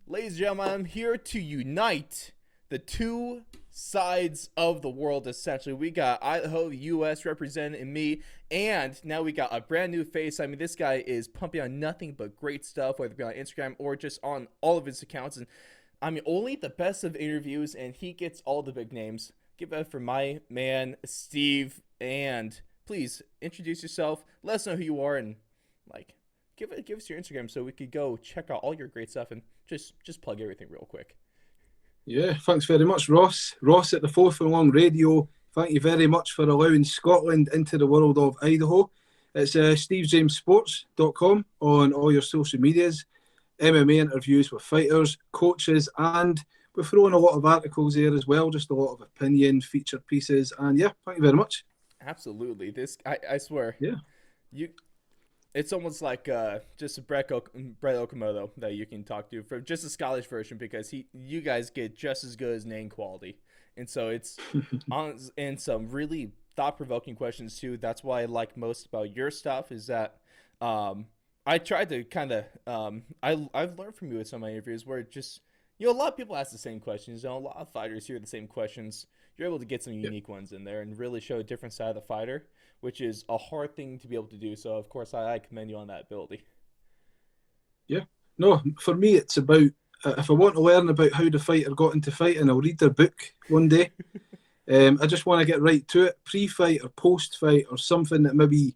Ladies and gentlemen, I'm here to unite the two sides of the world, essentially. We got Idaho, U.S. representing me, and now we got a brand new face. I mean, this guy is pumping on nothing but great stuff, whether it be on Instagram or just on all of his accounts. And I mean, only the best of interviews, and he gets all the big names. Give it up for my man, Steve. And please introduce yourself. Let us know who you are, and like, give us your Instagram so we could go check out all your great stuff and just plug everything real quick. Yeah, thanks very much, Ross. Ross at the Fourth and Long Radio. Thank you very much for allowing Scotland into the world of Idaho. It's stevejamessports.com on all your social medias. MMA interviews with fighters, coaches, and we're throwing a lot of articles there as well, just a lot of opinion, featured pieces. And yeah, thank you very much. Absolutely, I swear Yeah. you it's almost like just a Brett Okamoto that you can talk to for just a Scottish version because you guys get just as good as name quality, and so it's on and some really thought provoking questions too. That's why I like most about your stuff is that I tried to kind of I've learned from you with some of my interviews where it just a lot of people ask the same questions. A lot of fighters hear the same questions. You're able to get some Yeah. unique ones in there and really show a different side of the fighter, which is a hard thing to be able to do. So, of course, I commend you on that ability. Yeah. No, for me, it's about if I want to learn about how the fighter got into fighting, I'll read their book one day. I just want to get right to it, pre-fight or post-fight or something that maybe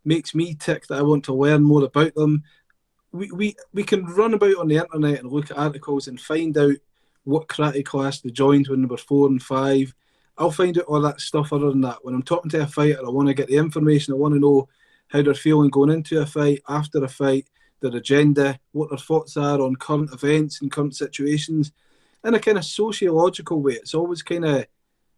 makes me tick that I want to learn more about them. We can run about on the internet and look at articles and find out what karate class they joined when they were 4 and 5. I'll find out all that stuff other than that. When I'm talking to a fighter, I want to get the information. I want to know how they're feeling going into a fight, after a fight, their agenda, what their thoughts are on current events and current situations. In a kind of sociological way, it's always kind of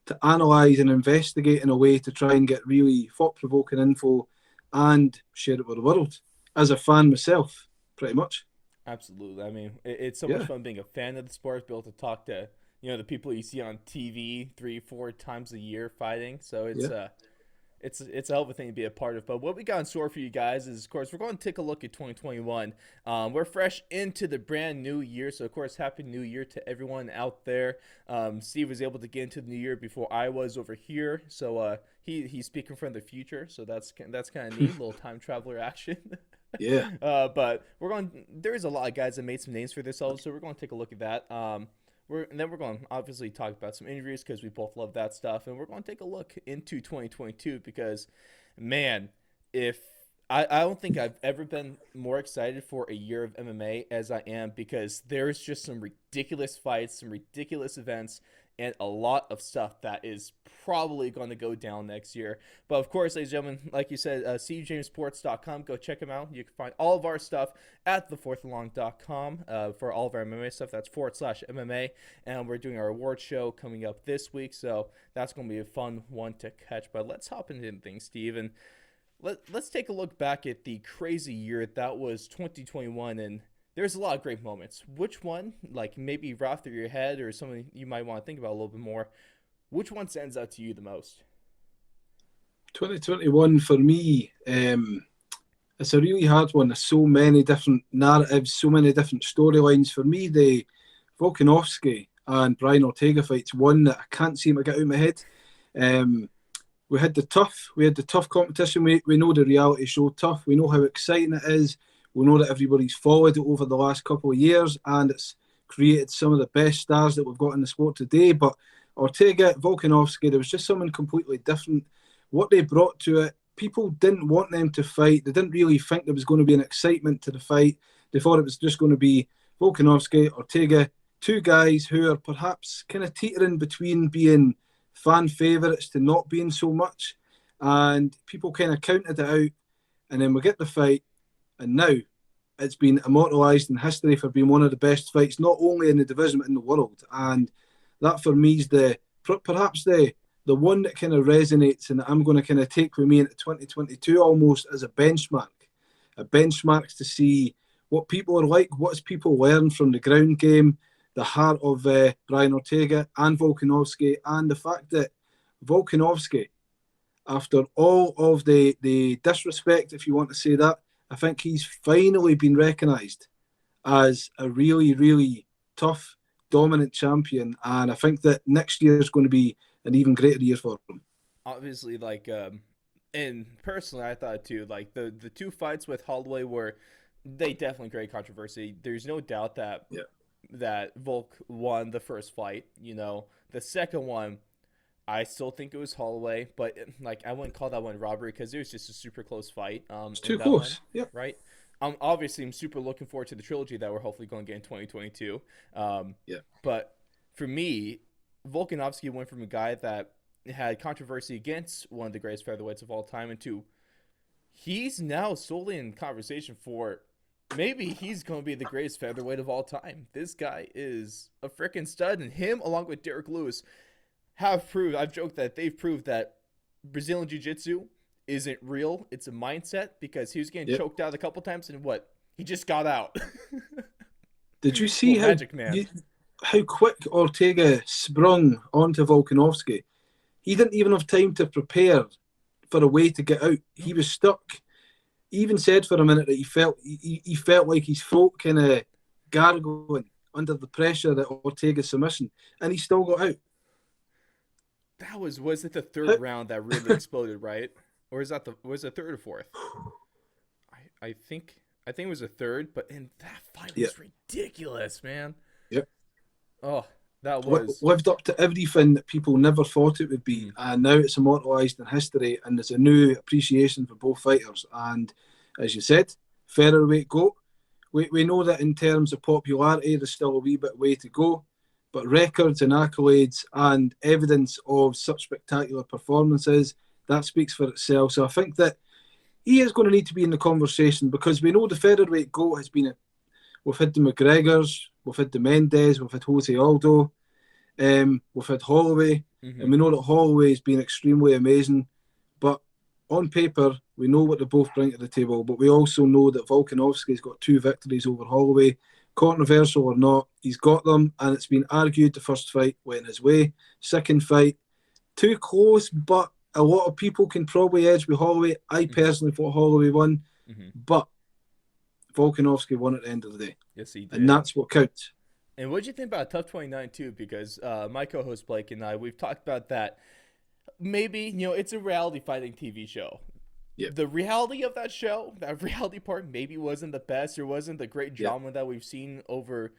to analyse and investigate in a way to try and get really thought-provoking info and share it with the world. As a fan myself, pretty much. Absolutely. I mean, it's so much Yeah, fun being a fan of the sport, be able to talk to the people you see on TV 3 4 times a year fighting. So yeah, it's a hell of a thing to be a part of. But what we got in store for you guys is, of course, we're going to take a look at 2021. We're fresh into the brand new year, so of course, happy New Year to everyone out there. Steve was able to get into the new year before I was over here, so he's speaking from the future. So that's kind of neat, little time traveler action. yeah. But there's a lot of guys that made some names for themselves, so we're going to take a look at that. And then we're going to obviously talk about some interviews because we both love that stuff, and we're going to take a look into 2022 because, man, if I don't think I've ever been more excited for a year of MMA as I am because there's just some ridiculous fights, some ridiculous events, and a lot of stuff that is probably going to go down next year. But of course, ladies and gentlemen, like you said, cjamessports.com. Go check them out. You can find all of our stuff at thefourthandlong.com for all of our MMA stuff. That's /MMA. And we're doing our award show coming up this week. So that's going to be a fun one to catch. But let's hop into things, Steve. And let's take a look back at the crazy year that was 2021. And there's a lot of great moments. Which one, like maybe right through your head or something you might want to think about a little bit more, which one stands out to you the most? 2021 for me, it's a really hard one. There's so many different narratives, so many different storylines. For me, the Volkanovski and Brian Ortega fight's one that I can't seem to get out of my head. Um, we had the tough competition. We know the reality show tough. We know how exciting it is. We know that everybody's followed it over the last couple of years, and it's created some of the best stars that we've got in the sport today. But Ortega, Volkanovski, there was just something completely different. What they brought to it, people didn't want them to fight. They didn't really think there was going to be an excitement to the fight. They thought it was just going to be Volkanovski, Ortega, two guys who are perhaps kind of teetering between being fan favourites to not being so much. And people kind of counted it out. And then we get the fight. And now it's been immortalised in history for being one of the best fights, not only in the division, but in the world. And that for me is perhaps the one that kind of resonates and that I'm going to kind of take with me into 2022 almost as a benchmark to see what people are like, what's people learn from the ground game, the heart of Brian Ortega and Volkanovski, and the fact that Volkanovski, after all of the disrespect, if you want to say that, I think he's finally been recognised as a really, really tough, dominant champion, and I think that next year is going to be an even greater year for him. Obviously, and personally, I thought too, like the two fights with Holloway were they definitely create controversy. There's no doubt that Yeah. Volk won the first fight. The second one, I still think it was Holloway, but like I wouldn't call that one robbery because it was just a super close fight. It's In too that one, close. Yeah. right? Obviously, I'm super looking forward to the trilogy that we're hopefully going to get in 2022. Yeah. But for me, Volkanovski went from a guy that had controversy against one of the greatest featherweights of all time, and two, he's now solely in conversation for maybe he's going to be the greatest featherweight of all time. This guy is a freaking stud, and him along with Derek Lewis have proved. I've joked that they've proved that Brazilian Jiu-Jitsu isn't real. It's a mindset because he was getting choked out a couple times, and he just got out. Did you see Magic Man. how quick Ortega sprung onto Volkanovski? He didn't even have time to prepare for a way to get out. He was stuck. He even said for a minute that he felt like his throat kind of gargling under the pressure that Ortega's submission, and he still got out. That was it the third round that really exploded, right? Or was it third or fourth? I think it was a third, but that fight was ridiculous, man. Yep. Oh, that was lived up to everything that people never thought it would be, and now it's immortalized in history, and there's a new appreciation for both fighters. And as you said, featherweight GOAT. We know that in terms of popularity, there's still a wee bit way to go, but records and accolades and evidence of such spectacular performances, that speaks for itself. So I think that he is going to need to be in the conversation because we know the featherweight GOAT has been we've had the McGregors, we've had the Mendes, we've had Jose Aldo, we've had Holloway, and we know that Holloway has been extremely amazing. But on paper, we know what they both bring to the table, but we also know that Volkanovski's got 2 victories over Holloway. Controversial or not, he's got them, and it's been argued the first fight went his way. Second fight, too close, but a lot of people can probably edge with Holloway. I personally thought Holloway won, but Volkanovski won at the end of the day. Yes, he did. And that's what counts. And what do you think about Tough 29 too? Because my co-host Blake and I, we've talked about that. Maybe, it's a reality fighting TV show. Yep. The reality of that show, that reality part maybe wasn't the best or wasn't the great drama that we've seen over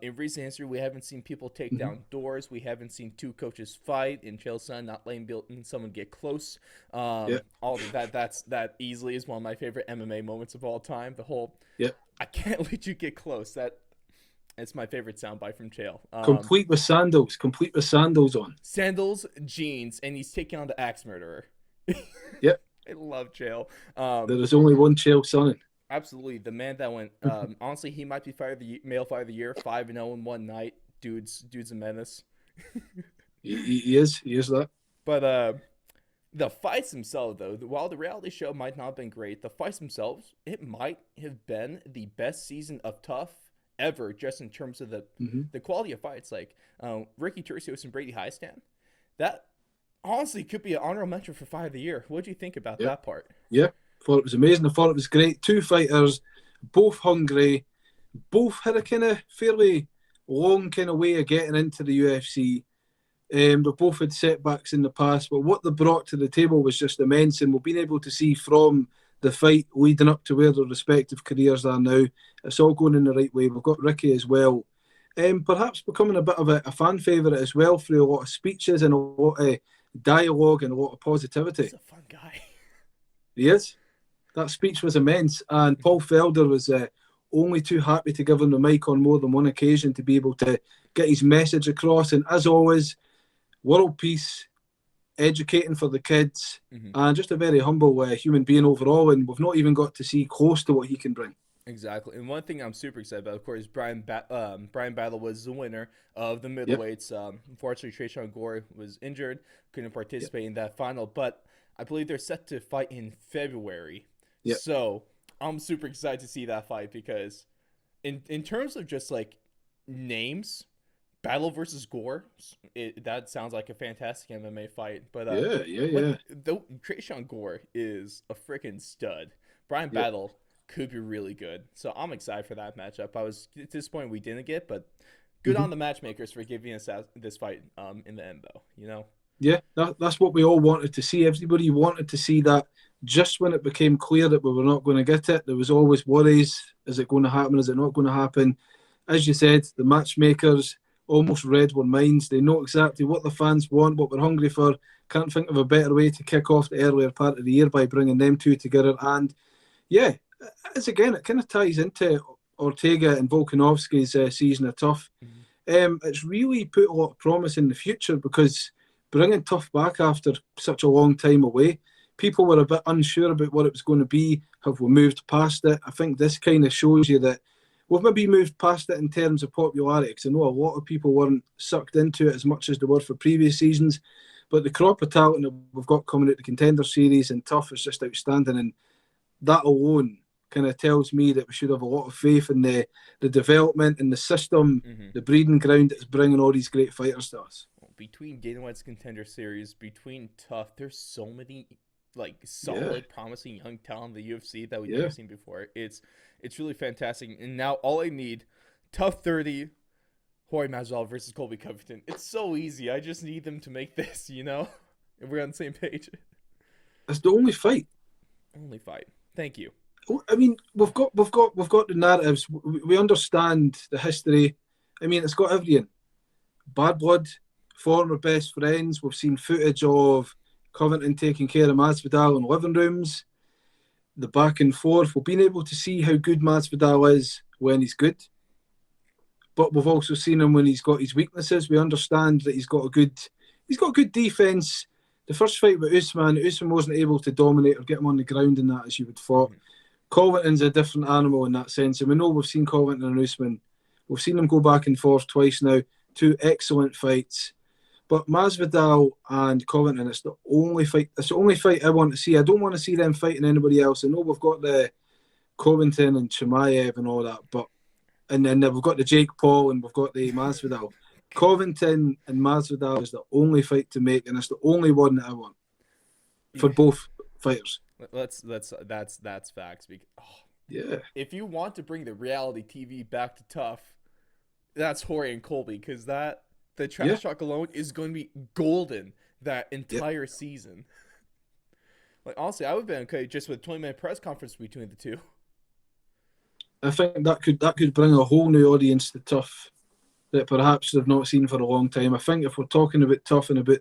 in recent history. We haven't seen people take down doors. We haven't seen 2 coaches fight in Chael Sonnen not letting someone get close. All of that easily is one of my favorite MMA moments of all time. The whole I can't let you get close. It's my favorite soundbite from Chael. Complete with sandals on. Sandals, jeans, and he's taking on the axe murderer. Yep. I love Chael. There is only one Chael Sonnen. Absolutely. The man that went, honestly, he might be male fighter of the year, 5-0 in one night. Dude's a menace. he is that. But the fights themselves, though, while the reality show might not have been great, the fights themselves, it might have been the best season of Tough ever, just in terms of the quality of fights. Like Ricky Turcios and Brady Hiestand, that honestly could be an honorable mention for fight of the year. What do you think about that part? Yeah, thought it was amazing. I thought it was great. 2 fighters, both hungry, both had a kind of fairly long kind of way of getting into the UFC. They both had setbacks in the past, but what they brought to the table was just immense, and we've been able to see from the fight leading up to where their respective careers are now, it's all going in the right way. We've got Ricky as well, perhaps becoming a bit of a fan favourite as well through a lot of speeches and a lot of dialogue and a lot of positivity. He's a fun guy. He is. That speech was immense, and Paul Felder was only too happy to give him the mic on more than one occasion to be able to get his message across. And as always, world peace, educating for the kids, and just a very humble human being overall. And we've not even got to see close to what he can bring. Exactly. And one thing I'm super excited about, of course, Brian Battle was the winner of the middleweights. Unfortunately, Tresean Gore was injured, couldn't participate in that final, but I believe they're set to fight in February. So I'm super excited to see that fight because in terms of just like names, Battle versus Gore, that sounds like a fantastic MMA fight. But Tresean Gore is a freaking stud. Brian Battle could be really good. So I'm excited for that matchup. I was disappointed we didn't get, but good on the matchmakers for giving us this fight in the end, though. Yeah, that's what we all wanted to see. Everybody wanted to see that. Just when it became clear that we were not going to get it, there was always worries. Is it going to happen? Is it not going to happen? As you said, the matchmakers almost read our minds. They know exactly what the fans want, what we're hungry for. Can't think of a better way to kick off the earlier part of the year by bringing them two together. And yeah, it kind of ties into Ortega and Volkanovski's season of Tough. It's really put a lot of promise in the future, because bringing Tough back after such a long time away, people were a bit unsure about what it was going to be. Have we moved past it? I think this kind of shows you that we've maybe moved past it in terms of popularity, because I know a lot of people weren't sucked into it as much as they were for previous seasons. But the crop of talent that we've got coming out the Contender Series and Tough is just outstanding. And that alone kind of tells me that we should have a lot of faith in the development and the system, the breeding ground that's bringing all these great fighters to us. Between Dana White's Contender Series, between Tough, there's so many solid, promising young talent in the UFC that we've never seen before. It's really fantastic. And now all I need, Tough 30, Jorge Masvidal versus Colby Covington. It's so easy. I just need them to make this, and we're on the same page. It's the only fight. Only fight. Thank you. I mean, we've got the narratives. We understand the history. I mean, it's got everything. Bad blood, former best friends. We've seen footage of Covington taking care of Masvidal in living rooms. The back and forth. We've been able to see how good Masvidal is when he's good, but we've also seen him when he's got his weaknesses. We understand that he's got a good defense. The first fight with Usman wasn't able to dominate or get him on the ground in that as you would thought. Covington's a different animal in that sense, and we know we've seen Covington and Usman. We've seen them go back and forth twice now. Two excellent fights. But Masvidal and Covington, it's the only fight. It's the only fight I want to see. I don't want to see them fighting anybody else. I know we've got the Covington and Chimaev and all that, and then we've got the Jake Paul and we've got the Masvidal. Covington and Masvidal is the only fight to make, and it's the only one that I want for both fighters. That's facts. Yeah. If you want to bring the reality TV back to Tough, that's Jorge and Colby, because the trash talk alone is going to be golden that entire season. Honestly, I would have been okay just with a 20-minute press conference between the two. I think that could bring a whole new audience to Tough that perhaps they've not seen for a long time. I think if we're talking about Tough and about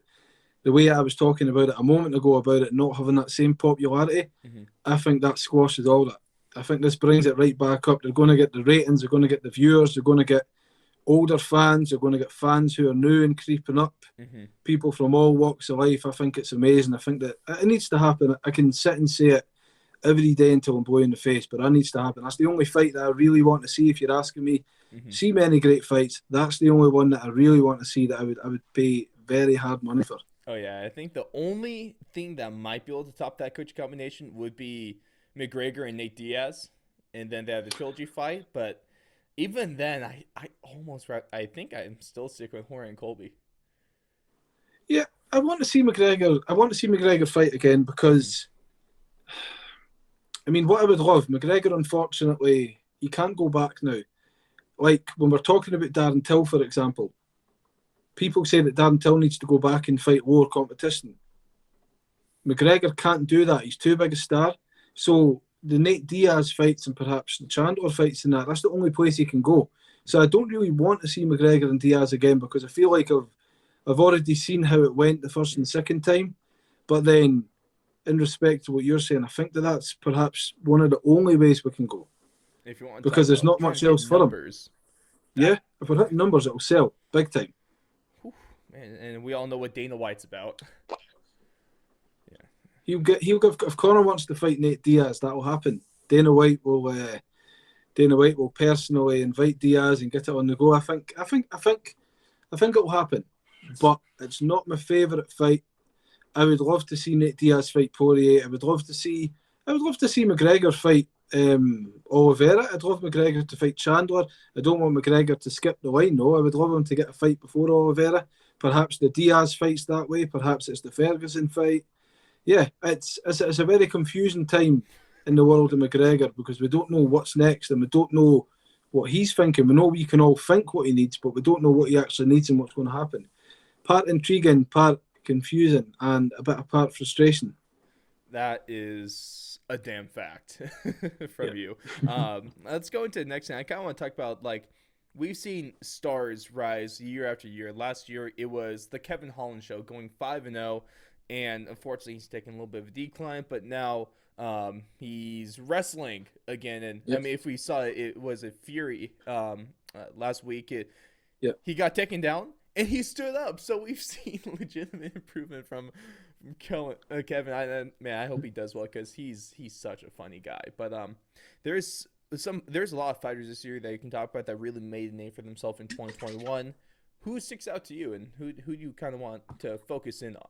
the way I was talking about it a moment ago about it not having that same popularity, I think that squashes all that. I think this brings it right back up. They're going to get the ratings, they're going to get the viewers, they're going to get older fans, they're going to get fans who are new and creeping up, people from all walks of life. I think it's amazing. I think that it needs to happen. I can sit and say it every day until I'm blue in the face, but that needs to happen. That's the only fight that I really want to see. If you're asking me, see many great fights, that's the only one that I really want to see, that I would pay very hard money for. Oh yeah, I think the only thing that might be able to top that coach combination would be McGregor and Nate Diaz, and then they have the trilogy fight. But even then, I think I'm still sticking with Jorge and Colby. Yeah, I want to see McGregor. I want to see McGregor fight again, because I mean, what I would love, McGregor, unfortunately, he can't go back now. Like when we're talking about Darren Till, for example, people say that Darren Till needs to go back and fight lower competition. McGregor can't do that. He's too big a star. So the Nate Diaz fights and perhaps the Chandler fights and that's the only place he can go. So I don't really want to see McGregor and Diaz again, because I feel like I've already seen how it went the first and second time. But then, in respect to what you're saying, I think that's perhaps one of the only ways we can go. If you want, because there's not much else for them. Yeah, if we're hitting numbers, it'll sell big time. Man, and we all know what Dana White's about. He'll give, if Conor wants to fight Nate Diaz, that will happen. Dana White will personally invite Diaz and get it on the go. I think it will happen, but it's not my favourite fight. I would love to see Nate Diaz fight Poirier. I would love to see McGregor fight Oliveira. I'd love McGregor to fight Chandler. I don't want McGregor to skip the line. No, I would love him to get a fight before Oliveira. Perhaps the Diaz fights that way. Perhaps it's the Ferguson fight. Yeah, it's a very confusing time in the world of McGregor, because we don't know what's next, and we don't know what he's thinking. We know we can all think what he needs, but we don't know what he actually needs and what's going to happen. Part intriguing, part confusing, and a bit of part frustration. That is a damn fact Yeah. from you. Let's go into the next thing. I kind of want to talk about, like, we've seen stars rise year after year. Last year it was the Kevin Holland show, going 5-0, and unfortunately he's taken a little bit of a decline. But now he's wrestling again, and I Yep. mean, if we saw it, it was a Fury last week. Yep. He got taken down and he stood up. So we've seen legitimate improvement from Kevin. Man, I hope he does well because he's such a funny guy. But there's there's a lot of fighters this year that you can talk about that really made a name for themselves in 2021. Who sticks out to you, and who do you kind of want to focus in on?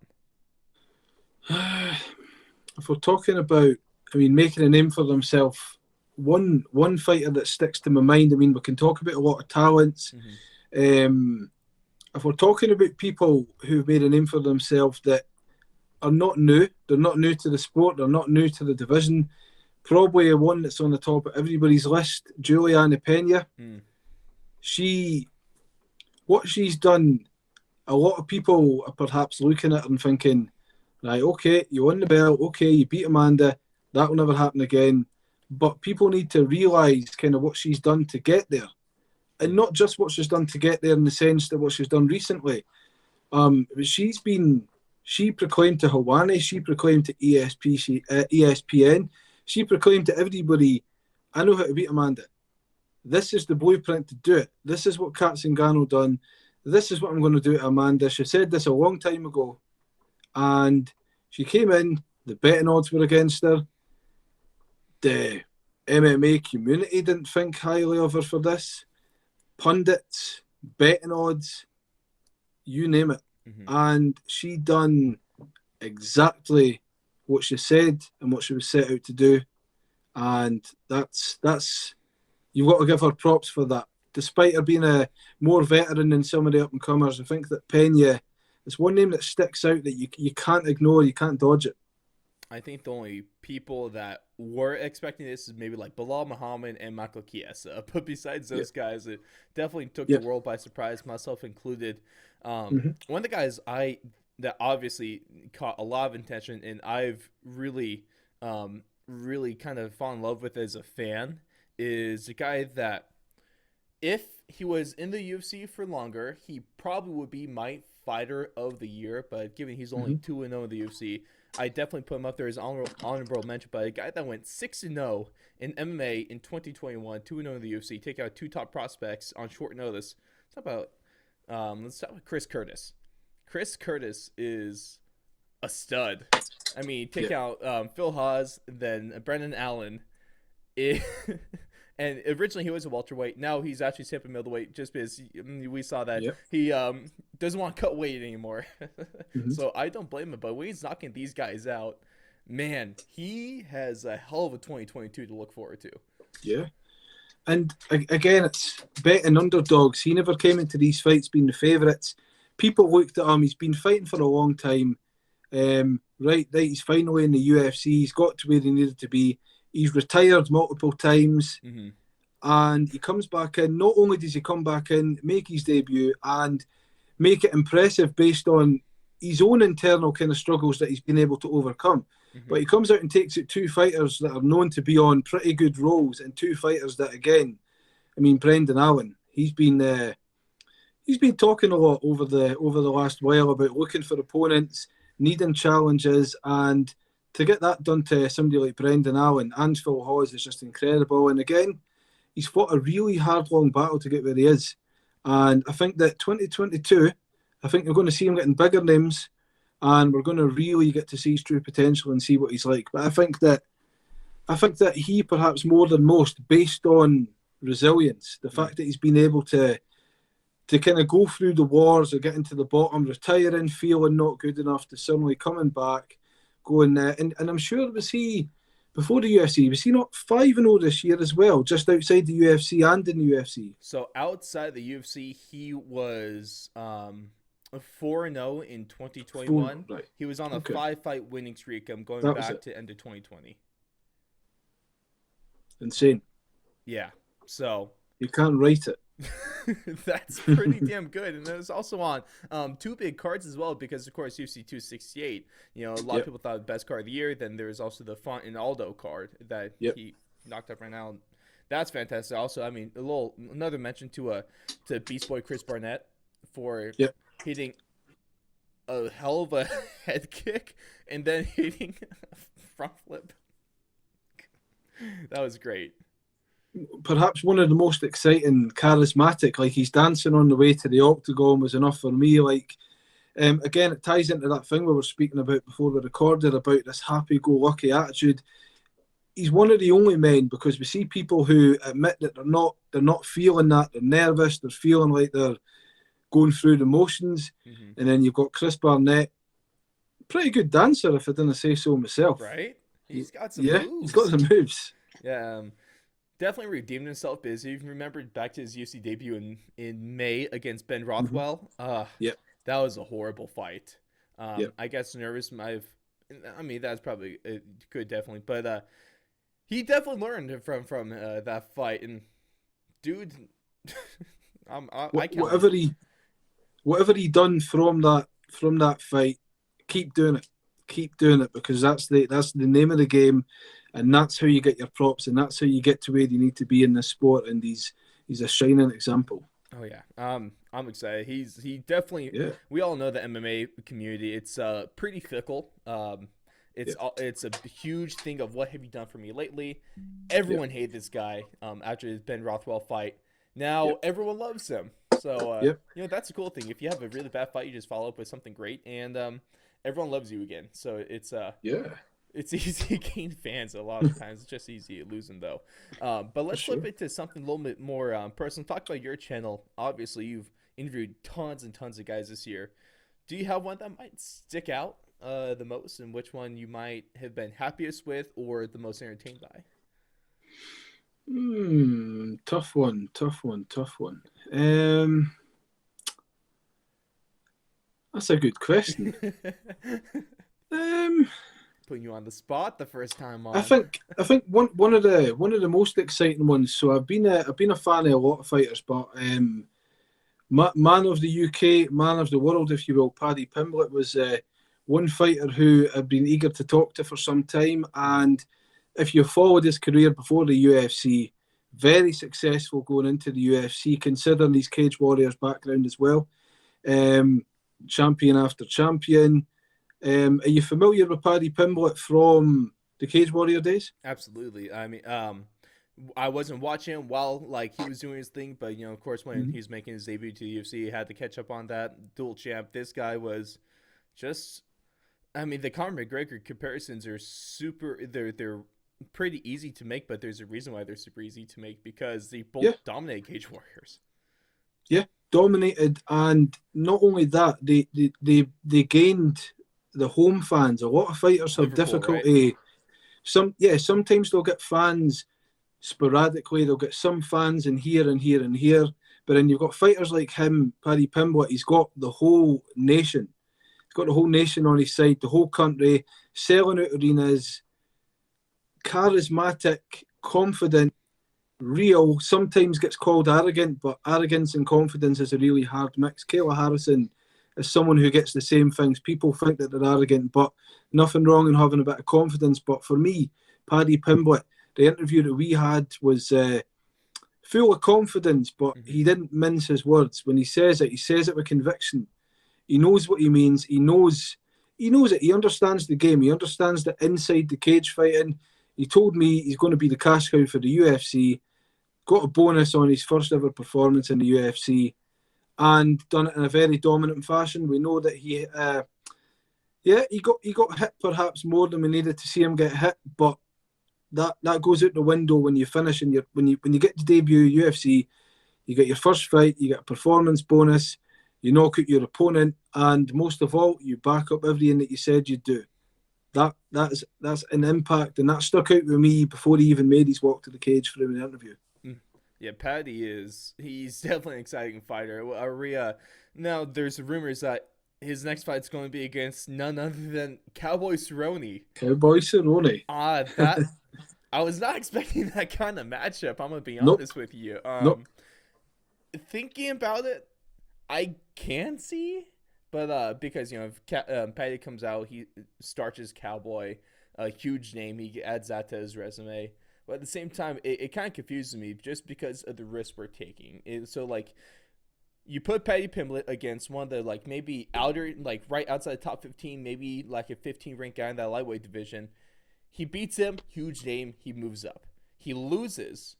If we're talking about, I mean, making a name for themselves, one fighter that sticks to my mind. I mean, we can talk about a lot of talents. If we're talking about people who've made a name for themselves that are not new, they're not new to the sport, they're not new to the division. Probably a one that's on the top of everybody's list, Juliana Pena. What she's done, a lot of people are perhaps looking at her and thinking, right, okay, you won the belt, okay, you beat Amanda, that will never happen again. But people need to realise kind of what she's done to get there. And not just what she's done to get there in the sense that what she's done recently. She proclaimed to Hawane, she proclaimed to ESPN, she proclaimed to everybody, I know how to beat Amanda. This is the blueprint to do it. This is what Kat Zingano done. This is what I'm going to do to Amanda. She said this a long time ago. And she came in, the betting odds were against her. The MMA community didn't think highly of her for this. Pundits, betting odds, you name it. And she done exactly what she said and what she was set out to do. And that's you've got to give her props for that. Despite her being a more veteran than some of the up and comers, I think that Pena is one name that sticks out that you can't ignore, you can't dodge it. I think the only people that were expecting this is maybe like Bilal Muhammad and Michael Chiesa. But besides those guys, it definitely took the world by surprise, myself included. One of the guys that obviously caught a lot of attention and I've really, really kind of fallen in love with as a fan is a guy that if he was in the UFC for longer, he probably would be my fighter of the year. But given he's only 2-0 in the UFC, I definitely put him up there as honorable mention. But a guy that went 6-0 in MMA in 2021, 2-0 in the UFC, take out two top prospects on short notice. Let's talk about Chris Curtis. Chris Curtis is a stud. I mean, take out Phil Haas, then Brendan Allen. And originally he was a welterweight. Now he's actually stepping middleweight just because we saw that he doesn't want to cut weight anymore. So I don't blame him. But when he's knocking these guys out, man, he has a hell of a 2022 to look forward to. Yeah. And again, it's betting underdogs. He never came into these fights being the favourites. People looked at him. He's been fighting for a long time. Right, he's finally in the UFC. He's got to where he needed to be. He's retired multiple times. And he comes back in. Not only does he come back in, make his debut, and make it impressive based on his own internal kind of struggles that he's been able to overcome. But he comes out and takes out two fighters that are known to be on pretty good rolls, and two fighters that, again, I mean, Brendan Allen, he's been talking a lot over the last while about looking for opponents, needing challenges, and to get that done to somebody like Brendan Allen and Phil Hawes is just incredible. And again, he's fought a really hard, long battle to get where he is. And I think that 2022, I think we're going to see him getting bigger names, and we're going to really get to see his true potential and see what he's like. But I think that he, perhaps more than most, based on resilience, the fact that he's been able to kind of go through the wars or getting to the bottom, retiring, feeling not good enough, to suddenly coming back, going there. And I'm sure, was he, before the UFC, was he not 5-0 this year as well, just outside the UFC and in the UFC? So outside the UFC, he was 4-0 in 2021. Right. He was on a 5-fight winning streak going back to end of 2020. Insane. Yeah. So You can't write it. That's pretty damn good. And it was also on two big cards as well because, of course, UFC 268, you know, a lot of Yep. people thought the best card of the year. Then there was also the Fontenaldo card that Yep. he knocked up right now. That's fantastic. Also, I mean, another mention to Beast Boy Chris Barnett for Yep. hitting a hell of a head kick and then hitting a front flip. That was great. Perhaps one of the most exciting, charismatic, like he's dancing on the way to the octagon was enough for me. Like, again, it ties into that thing we were speaking about before we recorded about this happy-go-lucky attitude. He's one of the only men, because we see people who admit that they're not feeling that, they're nervous, they're feeling like they're going through the motions, and then you've got Chris Barnett, pretty good dancer if I didn't say so myself. Right? He's got some Yeah, moves. he's got some moves. Yeah, definitely redeemed himself. But you remember back to his UFC debut in May against Ben Rothwell. Yep. That was a horrible fight. Yep. I guess nervous might have. I mean, that's probably could definitely, but he definitely learned from that fight. And dude, I can't. Whatever he done from that fight, keep doing it because that's the name of the game, and that's how you get your props, and that's how you get to where you need to be in this sport. And he's a shining example. Oh yeah, I'm excited. He definitely. Yeah. We all know the MMA community. It's pretty fickle. It's a huge thing of what have you done for me lately. Everyone hated this guy after his Ben Rothwell fight. Now everyone loves him. So you know, that's a cool thing. If you have a really bad fight, you just follow up with something great, and everyone loves you again. So it's it's easy to gain fans a lot of times. It's just easy losing though. But let's flip it to something a little bit more personal. Talk about your channel. Obviously, you've interviewed tons and tons of guys this year. Do you have one that might stick out the most, and which one you might have been happiest with or the most entertained by? Tough one. That's a good question. Putting you on the spot the first time on. I think one of the most exciting ones. So I've been a fan of a lot of fighters, but man of the UK, man of the world, if you will, Paddy Pimblett was one fighter who I've been eager to talk to for some time. And if you followed his career before the UFC, very successful going into the UFC, considering his Cage Warriors background as well. Champion after champion. Are you familiar with Paddy Pimblett from the Cage Warrior days? Absolutely. I mean, I wasn't watching him while like he was doing his thing, but you know, of course, when he was making his debut to the UFC, he had to catch up on that. Dual champ. This guy was just. I mean, the Conor McGregor comparisons are super. They're pretty easy to make, but there's a reason why they're super easy to make because they both dominate Cage Warriors. Yeah, dominated, and not only that, they gained the home fans. A lot of fighters have difficulty. Right? Sometimes they'll get fans sporadically. They'll get some fans in here and here and here, but then you've got fighters like him, Paddy Pimblett. He's got the whole nation. He's got the whole nation on his side, the whole country, selling out arenas. Charismatic, confident, real. Sometimes gets called arrogant, but arrogance and confidence is a really hard mix. Kayla Harrison is someone who gets the same things. People think that they're arrogant, but nothing wrong in having a bit of confidence. But for me, Paddy Pimblett, the interview that we had was full of confidence, but he didn't mince his words. When he says it with conviction. He knows what he means. He knows it. He understands the game. He understands that inside the cage fighting. He told me he's going to be the cash cow for the UFC. Got a bonus on his first ever performance in the UFC, and done it in a very dominant fashion. We know that he got hit perhaps more than we needed to see him get hit, but that goes out the window when you finish and when you get to debut UFC. You get your first fight, you get a performance bonus, you knock out your opponent, and most of all, you back up everything that you said you'd do. That's an impact, and that stuck out with me before he even made his walk to the cage for an interview. Yeah, Paddy he's definitely an exciting fighter. Now there's rumors that his next fight's going to be against none other than Cowboy Cerrone. Cowboy Cerrone. That I was not expecting that kind of matchup. I'm gonna be Nope, honest with you. nope. Thinking about it, I can see, but because if Petty comes out, he starches Cowboy, a huge name. He adds that to his resume. But at the same time, it kind of confuses me just because of the risk we're taking. So like, you put Paddy Pimblett against one of the like maybe outer like right outside the top 15, maybe like a 15 ranked guy in that lightweight division. He beats him, huge name. He moves up. He loses,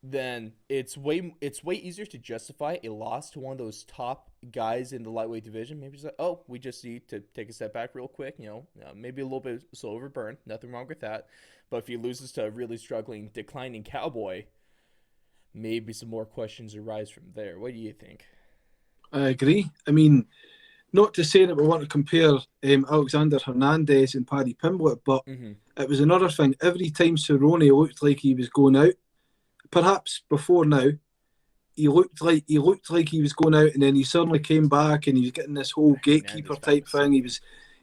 then it's way easier to justify a loss to one of those top guys in the lightweight division. Maybe it's like, oh, we just need to take a step back real quick. Maybe a little bit slower burn. Nothing wrong with that. But if he loses to a really struggling, declining Cowboy, maybe some more questions arise from there. What do you think? I agree. I mean, not to say that we want to compare Alexander Hernandez and Paddy Pimblett, but Mm-hmm. it was another thing. Every time Cerrone looked like he was going out, perhaps before now, he looked like he was going out, and then he suddenly came back, and he was getting this whole gatekeeper type thing.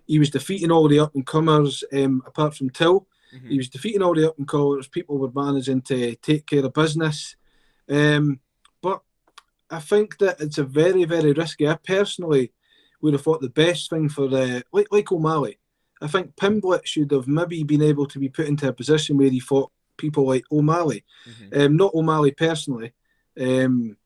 He was defeating all the up and comers, apart from Till. Mm-hmm. He was defeating all the up and comers. People were managing to take care of business, but I think that it's a very, very risky. I personally would have thought the best thing for like O'Malley. I think Pimblett should have maybe been able to be put into a position where he fought people like O'Malley. Mm-hmm. Not O'Malley personally.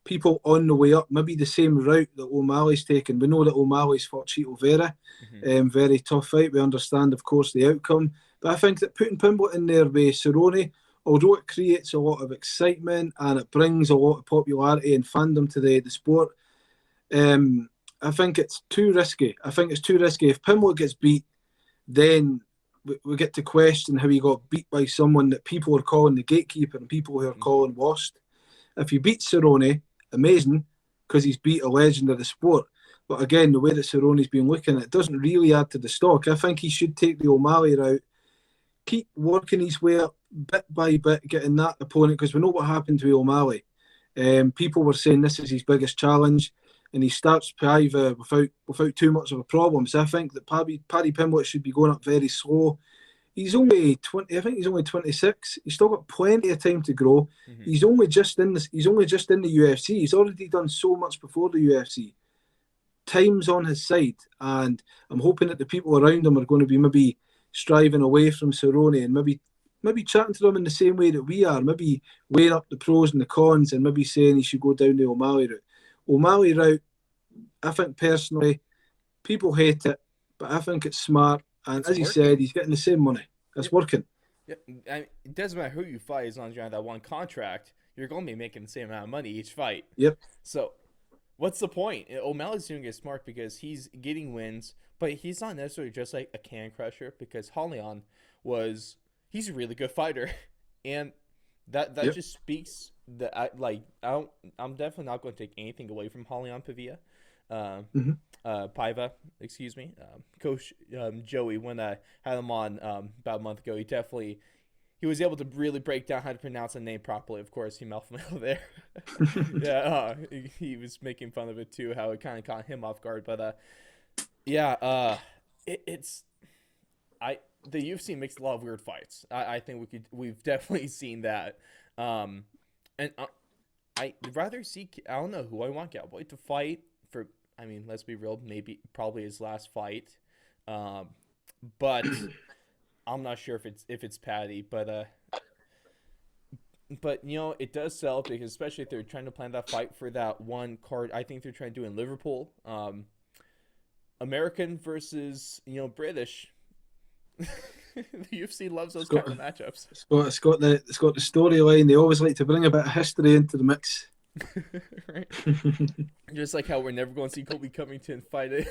People on the way up, maybe the same route that O'Malley's taken. We know that O'Malley's fought Chito Vera. Mm-hmm. Very tough fight. We understand, of course, the outcome. But I think that putting Pimblett in there with Cerrone, although it creates a lot of excitement and it brings a lot of popularity and fandom to the sport, I think it's too risky. I think it's too risky. If Pimblett gets beat, then we get to question how he got beat by someone that people are calling the gatekeeper and people who are calling worst. If he beats Cerrone, amazing, because he's beat a legend of the sport. But again, the way that Cerrone's been looking, it doesn't really add to the stock. I think he should take the O'Malley route, keep working his way up bit by bit, getting that opponent, because we know what happened to O'Malley. People were saying this is his biggest challenge, and he starts Paiva without too much of a problem. So I think that Paddy Pimblett should be going up very slow. He's only 20. I think he's only 26. He's still got plenty of time to grow. Mm-hmm. He's only just in this. He's only just in the UFC. He's already done so much before the UFC. Time's on his side, and I'm hoping that the people around him are going to be maybe striving away from Cerrone and maybe chatting to them in the same way that we are. Maybe weighing up the pros and the cons, and maybe saying he should go down the O'Malley route. O'Malley route, I think personally, people hate it, but I think it's smart. And It's as you working. said, he's getting the same money. It's working. Yeah, it doesn't matter who you fight as long as you're on that one contract. You're going to be making the same amount of money each fight. Yep. So, what's the point? O'Malley's doing it smart because he's getting wins, but he's not necessarily just like a can crusher. Because Hollion he's a really good fighter, and that Yep. just speaks that I'm definitely not going to take anything away from Hollion Pavia. Mhm. Paiva, excuse me. Coach Joey, when I had him on about a month ago, he was able to really break down how to pronounce the name properly. Of course, he mouthed there. Yeah, he was making fun of it too, how it kind of caught him off guard. But yeah, it's the UFC makes a lot of weird fights. I think we've definitely seen that. And I'd rather see, I don't know who I want Cowboy to fight for. I mean, let's be real, probably his last fight. But I'm not sure if it's Paddy, but it does sell because especially if they're trying to plan that fight for that one card. I think they're trying to do in Liverpool. American versus British. The UFC loves those kind of matchups. It's got the storyline. They always like to bring a bit of history into the mix. Right. Just like how we're never going to see Colby Covington fight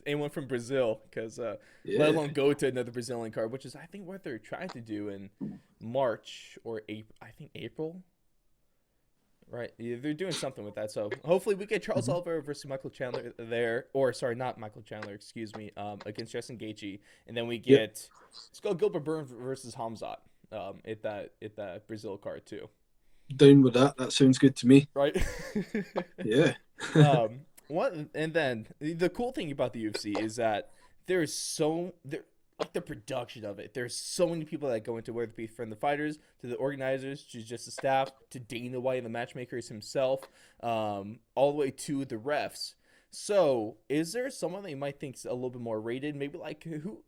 anyone from Brazil, because let alone go to another Brazilian card, which is I think what they're trying to do in March or April. I think April. Right, yeah, they're doing something with that. So hopefully we get Charles Oliveira versus Michael Chandler there, or sorry, not Michael Chandler, excuse me, against Justin Gaethje, and then we get let's go Gilbert Burns versus Hamzat at that Brazil card too. Down with that. That sounds good to me. Right. Yeah. What and then the cool thing about the UFC is that there's like the production of it. There's so many people that go into, whether it be from the fighters to the organizers to just the staff to Dana White and the matchmakers himself, all the way to the refs. So, is there someone that you might think's a little bit more rated? Maybe like who?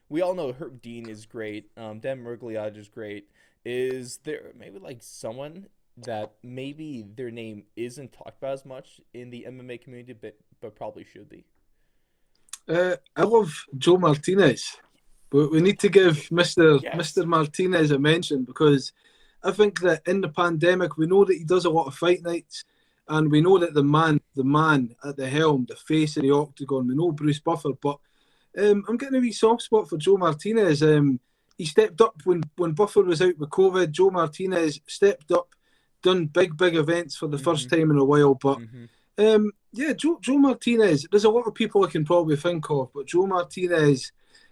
We all know Herb Dean is great. Dan Mergliata is great. Is there maybe like someone that maybe their name isn't talked about as much in the MMA community, but probably should be? I love Joe Martinez, but we need to give Yes. Mr. Martinez a mention because I think that in the pandemic we know that he does a lot of fight nights, and we know that the man at the helm, the face of the octagon, we know Bruce Buffer, but I'm getting a wee soft spot for Joe Martinez. He stepped up when Buffer was out with COVID. Joe Martinez stepped up, done big events for the first Mm-hmm. time in a while. But Mm-hmm. yeah, Joe Martinez. There's a lot of people I can probably think of, but Joe Martinez.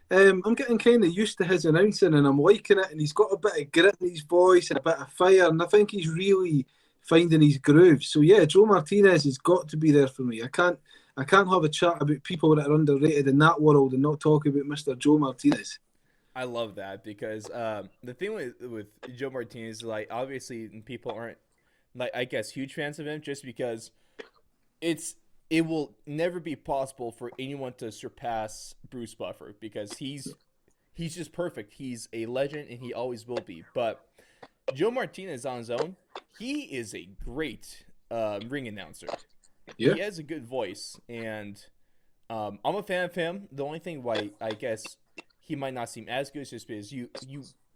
I'm getting kind of used to his announcing, and I'm liking it. And he's got a bit of grit in his voice and a bit of fire, and I think he's really finding his groove. So yeah, Joe Martinez has got to be there for me. I can't have a chat about people that are underrated in that world and not talk about Mr. Joe Martinez. I love that because the thing with Joe Martinez is like obviously people aren't like I guess huge fans of him just because it's it will never be possible for anyone to surpass Bruce Buffer because he's just perfect. He's a legend and he always will be. But Joe Martinez on his own, he is a great ring announcer. Yeah, He has a good voice, and I'm a fan of him. The only thing why I guess he might not seem as good is just because you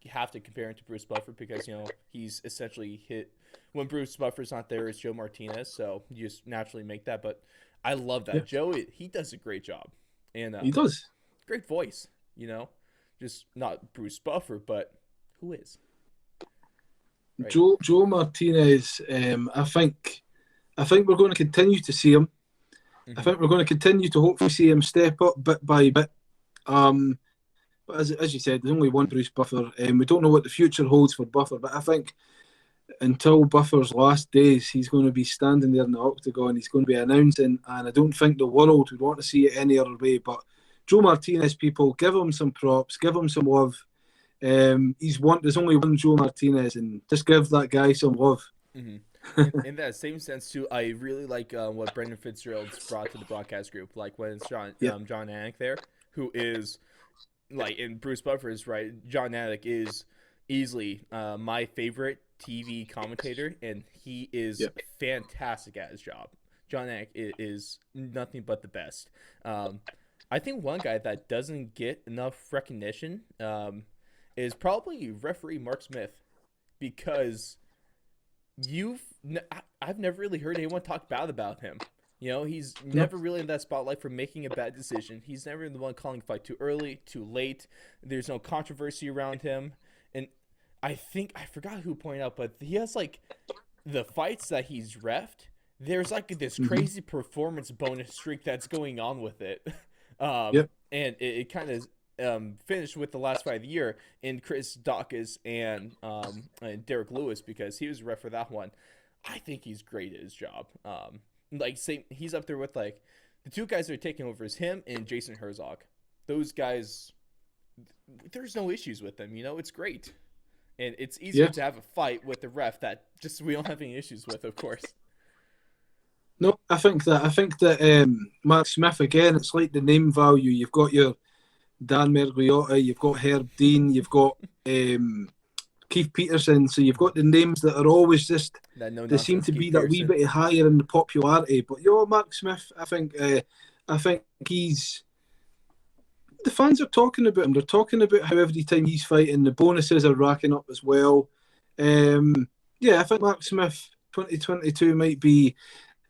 have to compare him to Bruce Buffer because he's essentially hit when Bruce Buffer's not there. It's Joe Martinez, so you just naturally make that. But I love yeah, that Joe. He does a great job, and he does. great voice. Just not Bruce Buffer, but who is right? Joe Martinez. I think we're going to continue to see him. I Mm-hmm. think we're going to continue to hopefully see him step up bit by bit. Um, but as you said, there's only one Bruce Buffer. We don't know what the future holds for Buffer, but I think until Buffer's last days, he's going to be standing there in the octagon. He's going to be announcing, and I don't think the world would want to see it any other way. But Joe Martinez, people, give him some props, give him some love. There's only one Joe Martinez, and just give that guy some love. Mm-hmm. In that same sense too, I really like what Brendan Fitzgerald's brought to the broadcast group. Like when it's Yeah, John Anik there, who is like, and Bruce Buffer is right. John Anik is easily my favorite TV commentator, and he is yeah, fantastic at his job. John Anik is nothing but the best. I think one guy that doesn't get enough recognition is probably referee Mark Smith because you've I've never really heard anyone talk bad about him. He's no, never really in that spotlight for making a bad decision. He's never the one calling a fight too early, too late. There's no controversy around him. And I think I forgot who pointed out, but he has like the fights that he's refed. There's like this mm-hmm. crazy performance bonus streak that's going on with it. Yep, And it kind of finished with the last fight of the year in Chris Dawkins and Derek Lewis because he was a ref for that one. I think he's great at his job. He's up there with like the two guys that are taking over is him and Jason Herzog. Those guys, there's no issues with them. It's great, and it's easier yeah. to have a fight with the ref that just we don't have any issues with, of course. No, I think that Mark Smith again. It's like the name value. You've got your Dan Mergliotta, you've got Herb Dean, you've got Keith Peterson. So you've got the names that are always just That no they seem nonsense to Keith be that wee Pearson. bit higher in the popularity. But Mark Smith, I think he's the fans are talking about him. They're talking about how every time he's fighting, the bonuses are racking up as well. Yeah, I think Mark Smith 2022 might be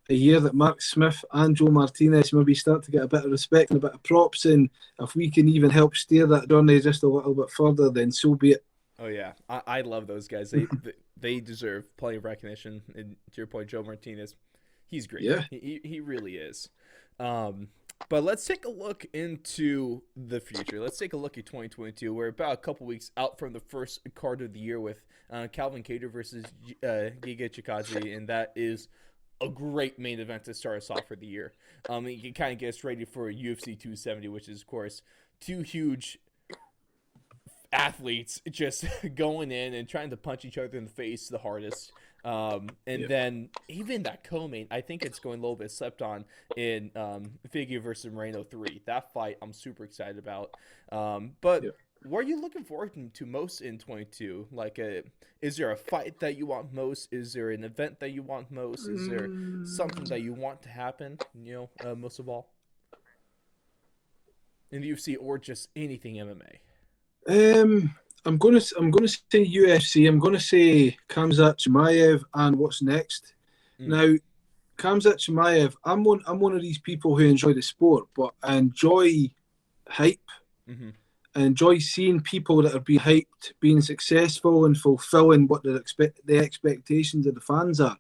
a year that Mark Smith and Joe Martinez maybe start to get a bit of respect and a bit of props. And if we can even help steer that journey just a little bit further, then so be it. Oh yeah, I love those guys. They deserve plenty of recognition. And to your point, Joe Martinez, he's great. Yeah. He really is. Um, but let's take a look into the future. Let's take a look at 2022. We're about a couple weeks out from the first card of the year with Calvin Kattar versus Giga Chikadze, and that is a great main event to start us off for the year. You can kind of get us ready for UFC 270, which is, of course, two huge athletes just going in and trying to punch each other in the face the hardest. And Yeah. then even that co-main, I think it's going a little bit slept on in Figure versus Moreno 3. That fight I'm super excited about. But Yeah. what are you looking forward to most in 22? Like, is there a fight that you want most? Is there an event that you want most? Is there something that you want to happen, most of all? In the UFC or just anything MMA? I'm gonna say UFC. I'm gonna say Khamzat Chimaev and what's next. Mm, Now, Khamzat Chimaev, I'm one of these people who enjoy the sport, but I enjoy hype. mm-hmm. I enjoy seeing people that are being hyped, being successful, and fulfilling what the expectations of the fans are.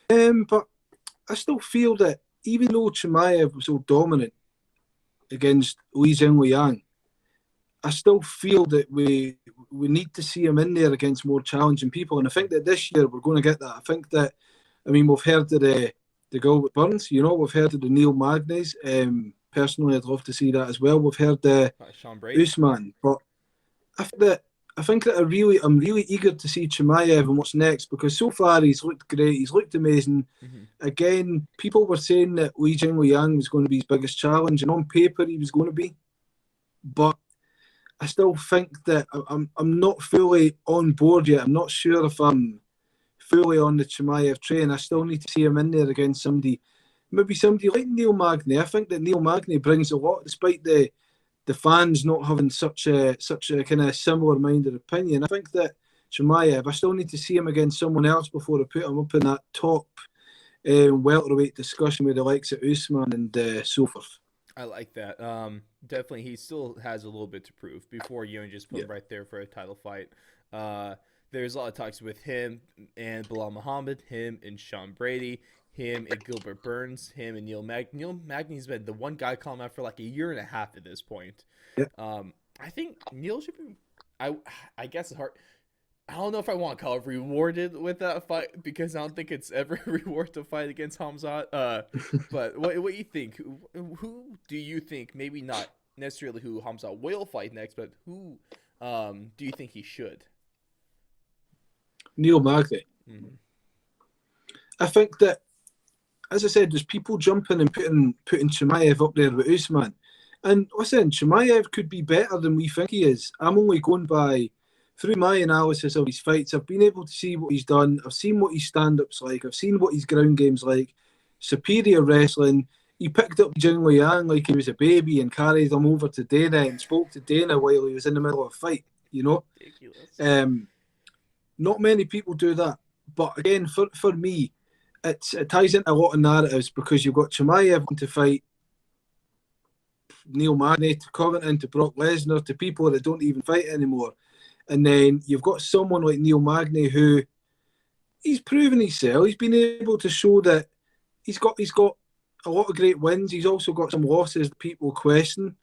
But I still feel that even though Chimaev was so dominant against Li Jingliang, I still feel that we need to see him in there against more challenging people, and I think that this year we're going to get that. I think that, I mean, we've heard of the girl with Burns, we've heard of the Neil Magnies. Personally, I'd love to see that as well. We've heard the Sean Brady. Usman, but I think that I'm really eager to see Chimaev and what's next, because so far he's looked great. He's looked amazing. Mm-hmm. Again, people were saying that Li Jingliang was going to be his biggest challenge, and on paper he was going to be, but I still think that I'm not fully on board yet. I'm not sure if I'm fully on the Chimaev train. I still need to see him in there against somebody, maybe somebody like Neil Magny. I think that Neil Magny brings a lot, despite the fans not having such a kind of similar minded opinion. I think that Chimaev, I still need to see him against someone else before I put him up in that top welterweight discussion with the likes of Usman and so forth. I like that. Definitely, he still has a little bit to prove before you just put Yeah. him right there for a title fight. There's a lot of talks with him and Bilal Muhammad, him and Sean Brady, him and Gilbert Burns, him and Neil Magny. Neil Magny's been the one guy calling out for like a year and a half at this point. Yeah. I think Neil should be. I guess it's hard. I don't know if I want to call it rewarded with that fight because I don't think it's ever a reward to fight against Hamzat. But what you think? Who do you think? Maybe not necessarily who Hamzat will fight next, but who do you think he should? Neil Magny. Mm-hmm. I think that, as I said, there's people jumping and putting Chimaev up there with Usman. And listen, Chimaev could be better than we think he is. I'm only going by, through my analysis of his fights, I've been able to see what he's done. I've seen what his stand-up's like. I've seen what his ground game's like. Superior wrestling. He picked up Jin Liang like he was a baby and carried him over to Dana and spoke to Dana while he was in the middle of a fight, Ridiculous. Not many people do that. But again, for me, it ties into a lot of narratives, because you've got Chimaev to fight Neil Magny, to Covington, to Brock Lesnar, to people that don't even fight anymore. And then you've got someone like Neil Magny who he's proven himself. He's been able to show that he's got a lot of great wins. He's also got some losses that people question.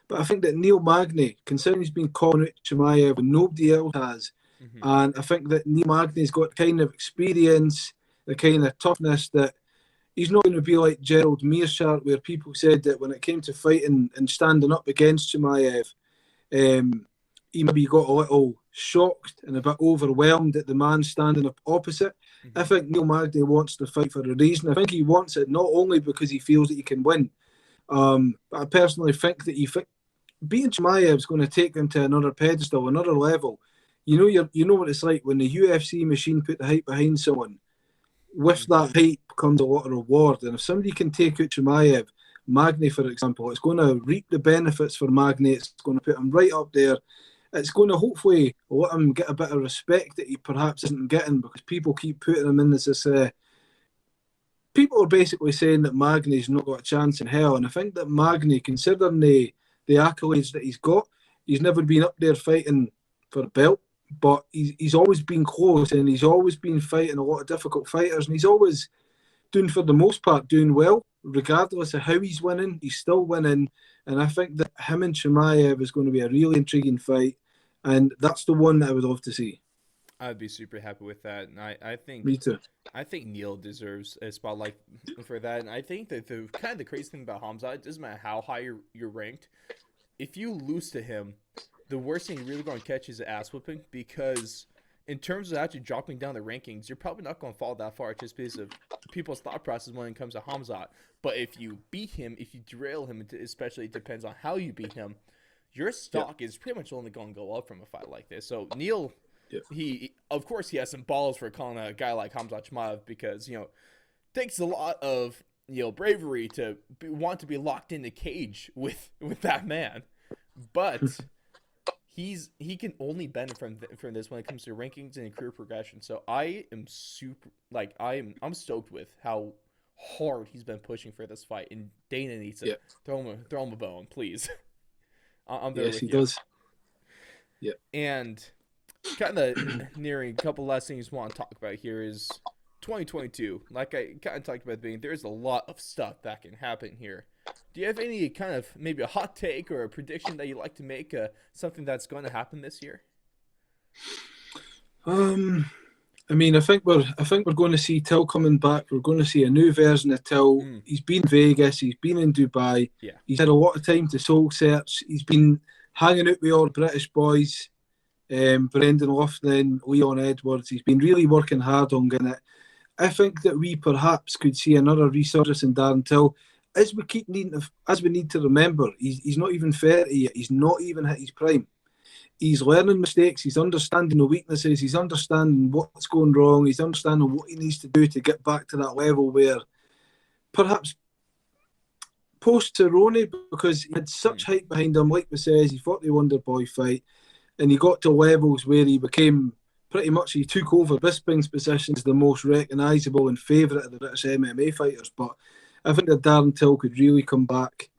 But I think that Neil Magny, considering he's been calling out Chimaev when nobody else has, Mm-hmm. and I think that Neil Magny's got kind of experience, the kind of toughness that he's not going to be like Gerald Meerschaert, where people said that when it came to fighting and standing up against Chimaev, he maybe got a little shocked and a bit overwhelmed at the man standing up opposite. Mm-hmm. I think Neil Magny wants to fight for a reason. I think he wants it not only because he feels that he can win, but I personally think that beating Chimaev is going to take him to another pedestal, another level. You know what it's like when the UFC machine put the hype behind someone. With that hype comes a lot of reward, and if somebody can take out Chimaev, Magny, for example, it's going to reap the benefits for Magny. It's going to put him right up there. It's going to hopefully let him get a bit of respect that he perhaps isn't getting, because people keep putting him in as this. People are basically saying that Magny's not got a chance in hell, and I think that Magny, considering the accolades that he's got, he's never been up there fighting for a belt, but he's always been close, and he's always been fighting a lot of difficult fighters, and he's always doing, for the most part, doing well. Regardless of how he's winning, he's still winning, and I think that him and Chimaev is going to be a really intriguing fight, and that's the one that I would love to see. I'd be super happy with that, and I think Me too. I think Neil deserves a spotlight for that, and I think that the crazy thing about Hamza, it doesn't matter how high you're ranked, if you lose to him, the worst thing you're really going to catch is an ass whipping, because in terms of actually dropping down the rankings, you're probably not going to fall that far just because of people's thought process when it comes to Hamzat. But if you beat him, if you derail him, especially it depends on how you beat him, your stock is pretty much only going to go up from a fight like this. So Neil, he of course he has some balls for calling a guy like Hamzat Chimaev, because it takes a lot of bravery to want to be locked in the cage with that man, but he can only benefit from this when it comes to rankings and career progression. So I am I'm stoked with how hard he's been pushing for this fight, and Dana needs to throw him a bone, please. I'm there with he you. does. Yeah. And kind of nearing a couple last things I want to talk about here is 2022. Like I kind of talked about at the beginning, there's a lot of stuff that can happen here. Do you have any kind of maybe a hot take or a prediction that you'd like to make, something that's going to happen this year? I mean, I think we're going to see Till coming back. We're going to see a new version of Till. He's been in Vegas. He's been in Dubai. Yeah. He's had a lot of time to soul search. He's been hanging out with all the British boys, Brendan Loughlin, Leon Edwards. He's been really working hard on getting it. I think that we perhaps could see another resurgence in Darren Till. As we need to remember, he's not even 30 yet. He's not even hit his prime. He's learning mistakes. He's understanding the weaknesses. He's understanding what's going wrong. He's understanding what he needs to do to get back to that level where perhaps post Cerrone, because he had such hype behind him, like we says, he fought the Wonder Boy fight, and he got to levels where he became pretty much, he took over Bisping's position as the most recognisable and favourite of the British MMA fighters. But I think that Darren Till could really come back,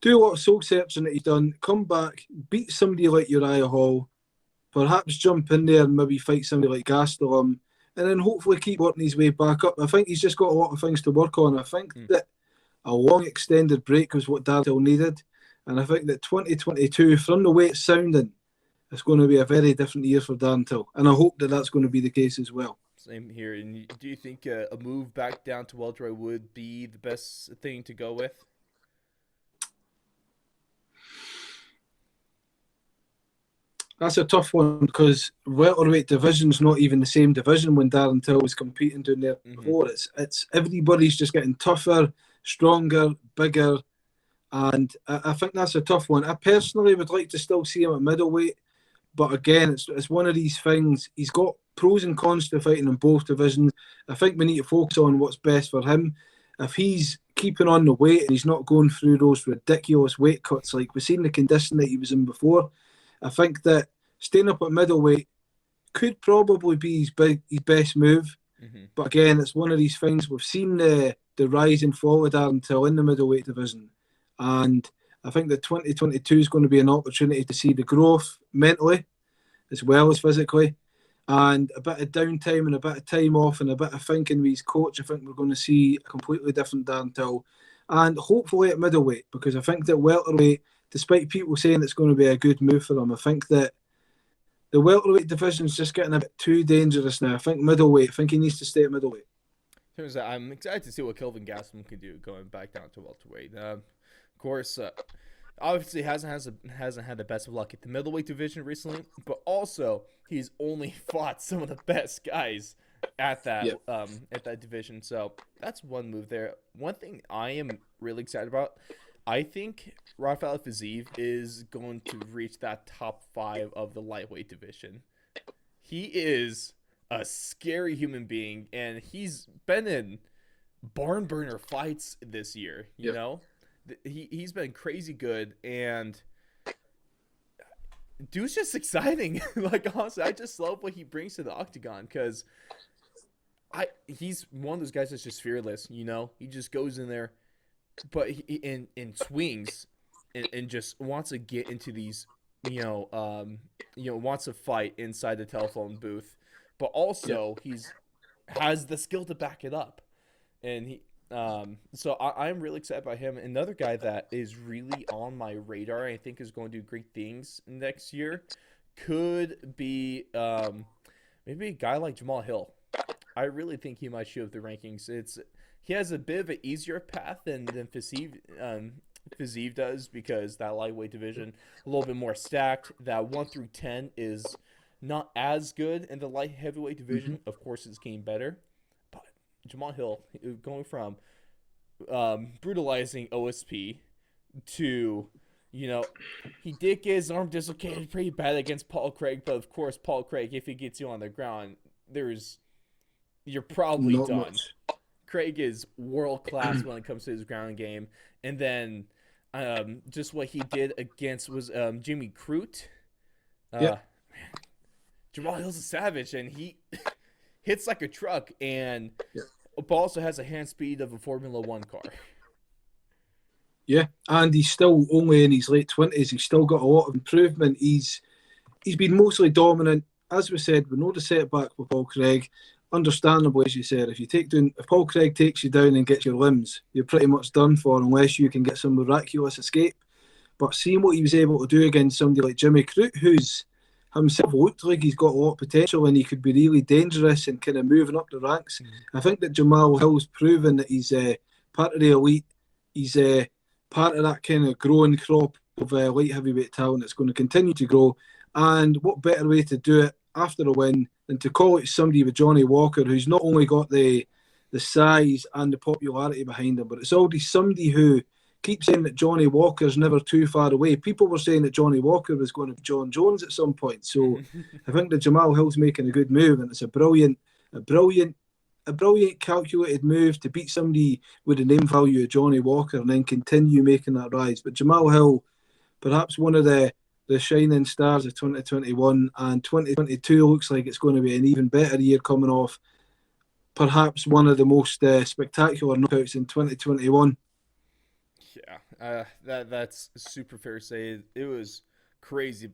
do a lot of soul searching that he's done, come back, beat somebody like Uriah Hall, perhaps jump in there and maybe fight somebody like Gastelum, and then hopefully keep working his way back up. I think he's just got a lot of things to work on. I think that a long extended break was what Darren Till needed, and I think that 2022, from the way it's sounding, it's going to be a very different year for Darren Till, and I hope that that's going to be the case as well. Same here. And do you think a move back down to welterweight would be the best thing to go with? That's a tough one, because welterweight division's not even the same division when Darren Till was competing down there before. It's everybody's just getting tougher, stronger, bigger, and I think that's a tough one. I personally would like to still see him at middleweight, but again, it's one of these things. He's got pros and cons to fighting in both divisions. I think we need to focus on what's best for him. If he's keeping on the weight and he's not going through those ridiculous weight cuts like we've seen the condition that he was in before, I think that staying up at middleweight could probably be his best move. But again, it's one of these things. We've seen the rise and fall of Darren Till in the middleweight division, and I think that 2022 is going to be an opportunity to see the growth mentally as well as physically, and a bit of downtime and a bit of time off and a bit of thinking with his coach. I think we're going to see a completely different Darren Till, and hopefully at middleweight, because I think that welterweight, despite people saying it's going to be a good move for him, I think that the welterweight division is just getting a bit too dangerous now. I think middleweight, I think he needs to stay at middleweight. Turns out I'm excited to see what Kelvin Gastelum can do going back down to welterweight. Of course, obviously hasn't had the best of luck at the middleweight division recently, but also he's only fought some of the best guys at that division. So that's one move there. One thing I am really excited about, I think Rafael Fiziev is going to reach that top 5 of the lightweight division. He is a scary human being, and he's been in barn burner fights this year. You know, he's been crazy good, and dude's just exciting. Like, honestly, I just love what he brings to the octagon, because he's one of those guys that's just fearless. You know, he just goes in there, but he in swings and just wants to get into these, wants to fight inside the telephone booth, but also has the skill to back it up, and so I'm really excited about him. Another guy that is really on my radar, I think, is going to do great things next year, could be maybe a guy like Jamal Hill. I really think he might shoot up the rankings. He has a bit of an easier path than Fiziev Fiziev does, because that lightweight division a little bit more stacked. That 1 through 10 is not as good in the light heavyweight Mhm. division. Of course, it's getting better, but Jamal Hill going from brutalizing OSP to, you know, he did get his arm dislocated pretty bad against Paul Craig, but of course, Paul Craig, if he gets you on the ground, there's you're probably Not done. much. Craig is world class when it comes to his ground game, and then just what he did against was Jimmy Crute. Yeah, Uh, Jamal Hill's a savage, and he hits like a truck, and yeah, but also has a hand speed of a Formula One car. yeah. And he's still only in his late 20s. He's still got a lot of improvement. He's been mostly dominant. As we said, we know the setback with Paul Craig. Understandably, as you said, if Paul Craig takes you down and gets your limbs, you're pretty much done for unless you can get some miraculous escape. But seeing what he was able to do against somebody like Jimmy Crute, who's himself looked like he's got a lot of potential and he could be really dangerous and kind of moving up the ranks. I think that Jamal Hill's proven that he's part of the elite. He's part of that kind of growing crop of light heavyweight talent that's going to continue to grow. And what better way to do it after a win than to call it somebody with Johnny Walker, who's not only got the size and the popularity behind him, but it's already somebody who keeps saying that Johnny Walker's never too far away. People were saying that Johnny Walker was going to be John Jones at some point. So I think that Jamal Hill's making a good move, and it's a brilliant, a brilliant calculated move to beat somebody with the name value of Johnny Walker and then continue making that rise. But Jamal Hill, perhaps one of the shining stars of 2021, and 2022 looks like it's going to be an even better year coming off perhaps one of the most spectacular knockouts in 2021. Yeah, that's super fair to say. It was crazy.